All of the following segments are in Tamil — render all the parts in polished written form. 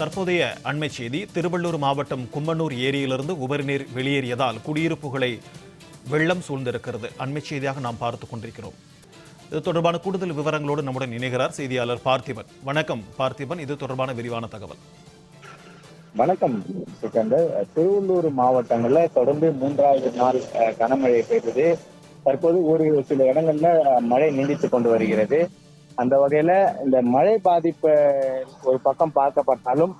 தற்போதைய அண்மை செய்தி, திருவள்ளூர் மாவட்டம் கும்மனூர் ஏரியிலிருந்து உபரிநீர் வெளியேறியதால் குடியிருப்புகளை வெள்ளம் சூழ்ந்திருக்கிறது. அண்மை செய்தியாக நாம் பார்த்துக் கொண்டிருக்கிறோம். இது தொடர்பான கூடுதல் விவரங்களோடு நம்முடன் இணைகிறார் செய்தியாளர் பார்த்திபன். வணக்கம் பார்த்திபன், இது தொடர்பான விரிவான தகவல். வணக்கம் சிக்கந்தர். திருவள்ளூர் மாவட்டங்கள்ல தொடர்ந்து மூன்றாவது நாள் கனமழை பெய்தது. தற்போது ஒரு சில இடங்கள்ல மழை நீடித்துக் கொண்டு வருகிறது. அந்த வகையில இந்த மழை பாதிப்பு ஒரு பக்கம் பார்க்கப்பட்டாலும்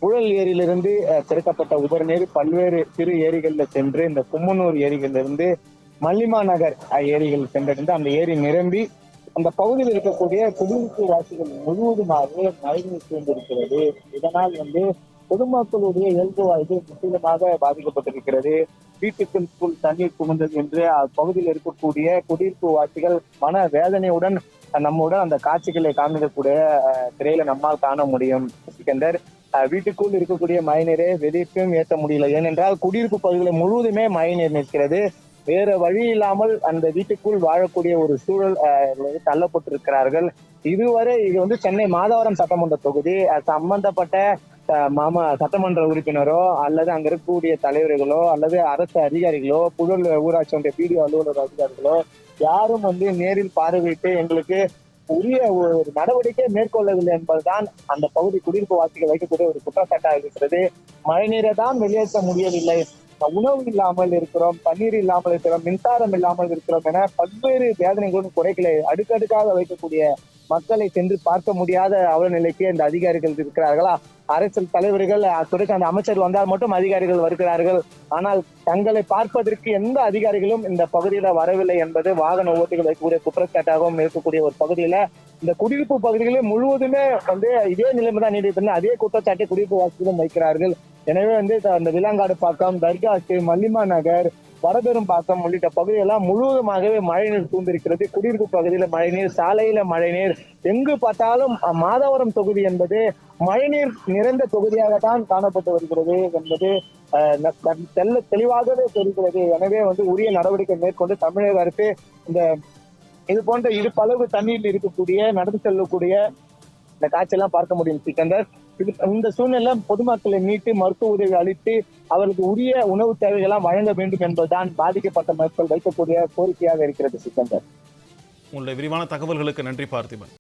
புழல் ஏரியிலிருந்து திறக்கப்பட்ட உபரிநீர் பல்வேறு சிறு ஏரிகள்ல சென்று இந்த கும்மனூர் ஏரிகளிலிருந்து மல்லிமா நகர் ஏரிகள் சென்றடைந்து அந்த ஏரி நிரம்பி அந்த பகுதியில் இருக்கக்கூடிய குடியிருப்பு வாசிகள் முழுவதுமாக மழைநீர் சூழ்ந்திருக்கிறது. இதனால் பொதுமக்களுடைய இயல்பு வாழ்வு முற்றிலுமாக பாதிக்கப்பட்டிருக்கிறது. வீட்டுக்குள் தண்ணீர் புகுந்தது என்று அப்பகுதியில் இருக்கக்கூடிய குடியிருப்பு வாசிகள் மன வேதனையுடன் நம்முடன் அந்த காட்சிகளை காண்பிக்கக்கூடிய திரையில நம்மால் காண முடியும். சிக்கந்தர், வீட்டுக்குள் இருக்கக்கூடிய மழைநீரை வெளியேற்றும் ஏற்ற முடியல. ஏனென்றால் குடியிருப்பு பகுதிகளில் முழுவதுமே மழைநீர் நிற்கிறது. வேற வழி இல்லாமல் அந்த வீட்டுக்குள் வாழக்கூடிய ஒரு சூழல் தள்ளப்பட்டிருக்கிறார்கள். இதுவரை இது சென்னை மாதவரம் சட்டமன்ற தொகுதி சம்பந்தப்பட்ட சட்டமன்ற உறுப்பினரோ அல்லது அங்க இருக்கக்கூடிய தலைவர்களோ அல்லது அரசு அதிகாரிகளோ புழல் ஊராட்சி ஒன்றிய பிடிஓ அலுவலர் அதிகாரிகளோ யாரும் நேரில் பார்வையிட்டு எங்களுக்கு உரிய ஒரு நடவடிக்கை மேற்கொள்ளவில்லை என்பதுதான் அந்த பகுதி குடியிருப்பு வாசிகள் வைக்கக்கூடிய ஒரு குற்றச்சாட்டாக இருக்கிறது. மழைநீரை தான் வெளியேற்ற முடியவில்லை, உணவு இல்லாமல் இருக்கிறோம், தண்ணீர் இல்லாமல் இருக்கிறோம், மின்சாரம் இல்லாமல் இருக்கிறோம் என பல்வேறு வேதனைகளும் குறைகளை அடுக்கடுக்காக வைக்கக்கூடிய மக்களை சென்று பார்க்க முடியாத அவல நிலைக்கு இந்த அதிகாரிகள் இருக்கிறார்களா? அரசியல் தலைவர்கள் துறைக்கு அந்த அமைச்சர் வந்தால் மட்டும் அதிகாரிகள் வருகிறார்கள். ஆனால் தங்களை பார்ப்பதற்கு எந்த அதிகாரிகளும் இந்த பகுதியில வரவில்லை என்பது வாகன ஓட்டிகள் வைக்கக்கூடிய குற்றச்சாட்டாகவும் இருக்கக்கூடிய ஒரு பகுதியில இந்த குடியிருப்பு பகுதிகளில் முழுவதுமே இதே நிலைமைதான் நீடித்து அதே குற்றச்சாட்டை குடியிருப்பு வாசிகளும் வைக்கிறார்கள். எனவே அந்த விலாங்காடு பாக்கம், தர்காஸ்ட், மல்லிமா நகர், வரபெரும்பாக்கம் உள்ளிட்ட பகுதியெல்லாம் முழுவதுமாகவே மழைநீர் சூழ்ந்திருக்கிறது. குடியிருப்பு பகுதியில மழைநீர், சாலையில மழைநீர், எங்கு பார்த்தாலும் மாதவரம் தொகுதி என்பது மழைநீர் நிறைந்த தொகுதியாகத்தான் காணப்பட்டு வருகிறது என்பது தெளிவாகவே தெரிகிறது. எனவே உரிய நடவடிக்கை மேற்கொண்டு தமிழக அரசு இது போன்ற இடுப்பளவு தண்ணீரில் இருக்கக்கூடிய நடந்து செல்லக்கூடிய இந்த காட்சியெல்லாம் பார்க்க முடியும். சிக்கந்தர், இந்த சூழ்நிலை பொதுமக்களை மீட்டு மருத்துவ உதவி அளித்து அவர்களுக்கு உரிய உணவு தேவைகளாம் வழங்க வேண்டும் என்பதுதான் பாதிக்கப்பட்ட மக்கள் வைக்கக்கூடிய கோரிக்கையாக இருக்கிறது. சிக்கந்தர், உங்களுடைய விரிவான தகவல்களுக்கு நன்றி பார்த்திபன்.